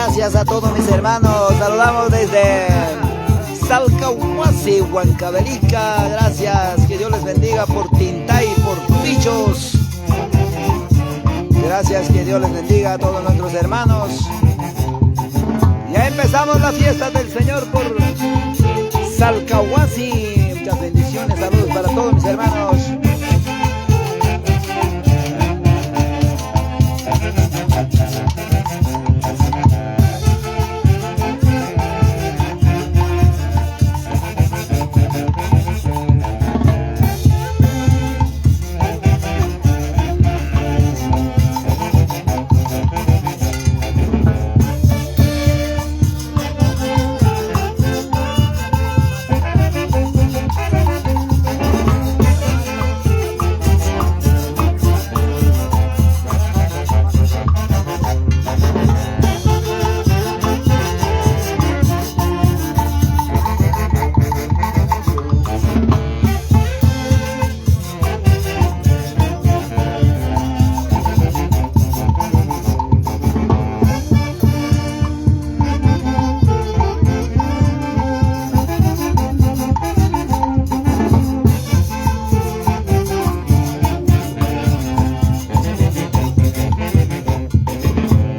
Gracias a todos mis hermanos. Saludamos desde Salcahuasi, Huancavelica. Gracias, que Dios les bendiga por Tintay, por Pichos. Gracias, que Dios les bendiga a todos nuestros hermanos. Ya empezamos las fiestas del Señor por Salcahuasi. Muchas bendiciones, saludos para todos mis hermanos.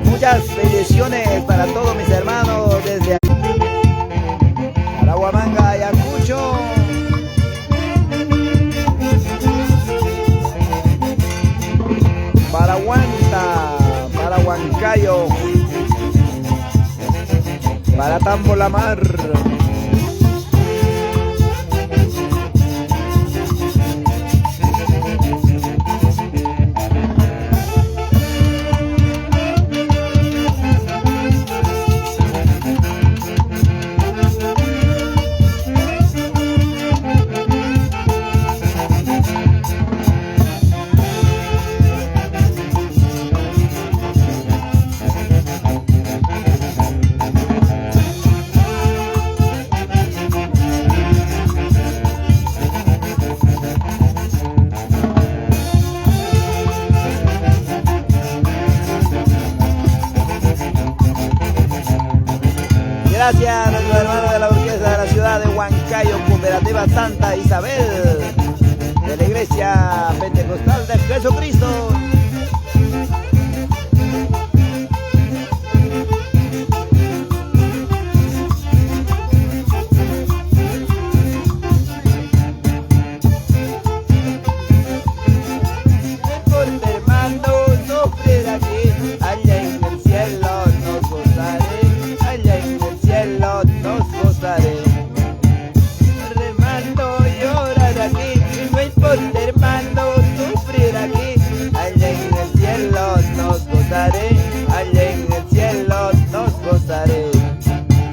Muchas bendiciones para todos mis hermanos desde Arahuamanga, Ayacucho. Para Huanta, para Huancayo, para Tambolamar. Gracias a nuestros hermanos de la orquesta de la ciudad de Huancayo, Cooperativa Santa Isabel, de la Iglesia Pentecostal de Jesucristo.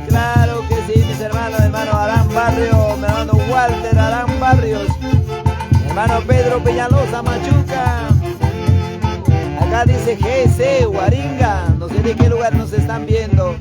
Claro que sí, mis hermanos, hermano Arán Barrios, mi hermano Walter Arán Barrios, mi hermano Pedro Peñalosa Machuca. Acá dice GC Huaringa, no sé de qué lugar nos están viendo.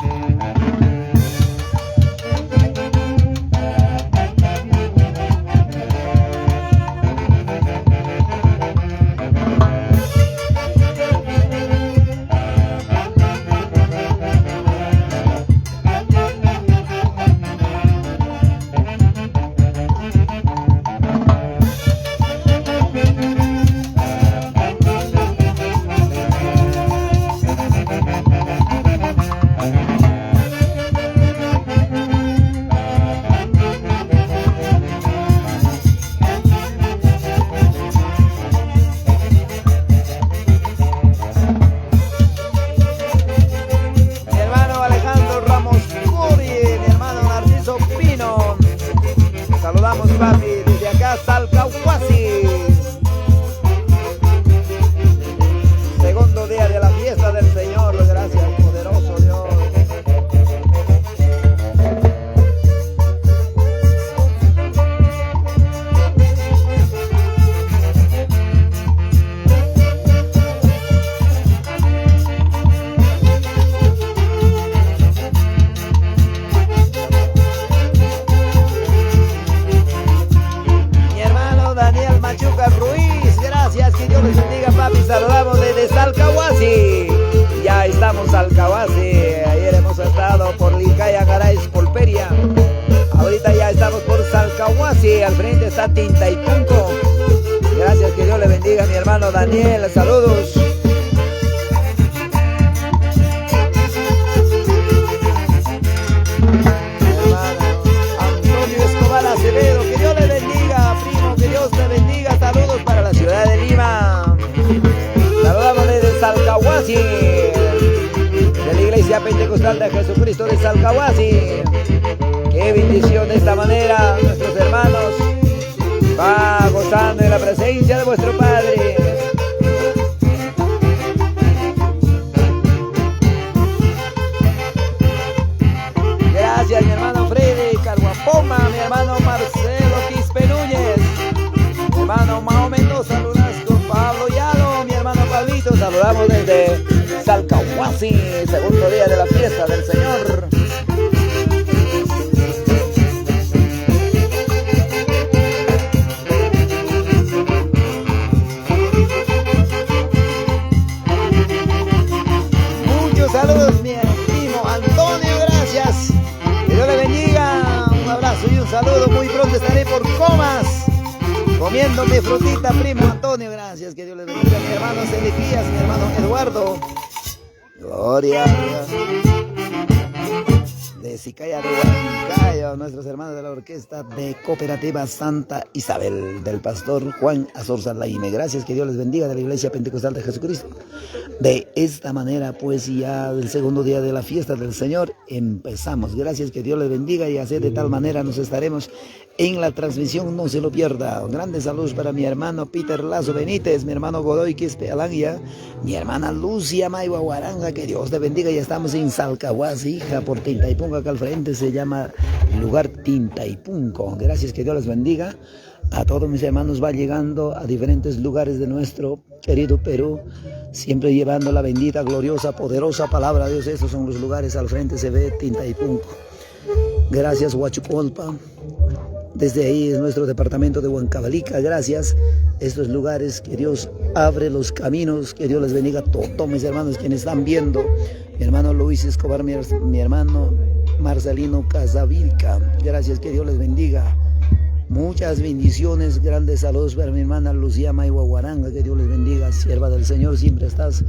Daniel, saludos. Antonio Escobar Acevedo, que Dios le bendiga, primo, que Dios te bendiga. Saludos para la ciudad de Lima. Saludamos desde Salcahuasi, de la Iglesia Pentecostal de Jesucristo de Salcahuasi. Qué bendición de esta manera, nuestros hermanos va gozando de la presencia de vuestro Padre. Gracias, mi hermano Freddy Carguapoma, mi hermano Marcelo Quispe Núñez, mi hermano Mao Mendoza Lunasco, Pablo Yalo, mi hermano Pablito. Saludamos desde Salcahuasi, segundo día de la fiesta del Señor. Saludos, mi primo Antonio, gracias. Que Dios le bendiga. Un abrazo y un saludo. Muy pronto estaré por Comas comiendo mi frutita, primo Antonio, gracias. Que Dios le bendiga. Mi hermano Celiquías, mi hermano Eduardo. Gloria. De Sicaya de Huancayo, nuestros hermanos de la orquesta de Cooperativa Santa Isabel, del pastor Juan Azorza Laime. Gracias, que Dios les bendiga, de la Iglesia Pentecostal de Jesucristo. De esta manera, pues ya del segundo día de la fiesta del Señor empezamos. Gracias, que Dios les bendiga, y así de tal manera nos estaremos en la transmisión, no se lo pierda. Grandes saludos para mi hermano Peter Lazo Benítez, mi hermano Godoy Quispe Alanya, mi hermana Lucia Maiwa Guaranga, que Dios te bendiga. Ya estamos en Salcahuasi, hija, por Tintaipunco, acá al frente se llama lugar Tintaipunco. Gracias, que Dios les bendiga. A todos mis hermanos va llegando a diferentes lugares de nuestro querido Perú, siempre llevando la bendita, gloriosa, poderosa palabra de Dios. Estos son los lugares, al frente se ve Tintaipunco. Gracias, Huachucolpa. Desde ahí es nuestro departamento de Huancavelica. Gracias. Estos lugares, que Dios abre los caminos, que Dios les bendiga a todos mis hermanos quienes están viendo. Mi hermano Luis Escobar, mi hermano Marcelino Casavilca. Gracias, que Dios les bendiga. Muchas bendiciones, grandes saludos para mi hermana Lucía Maiwa Guaranga, que Dios les bendiga, sierva del Señor, siempre estás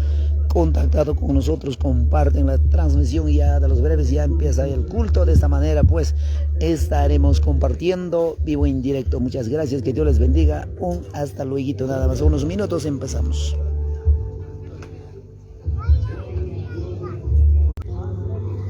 contactado con nosotros, comparten la transmisión, y ya de los breves ya empieza el culto. De esta manera pues estaremos compartiendo vivo en directo. Muchas gracias, que Dios les bendiga. Hasta luego, nada más unos minutos empezamos.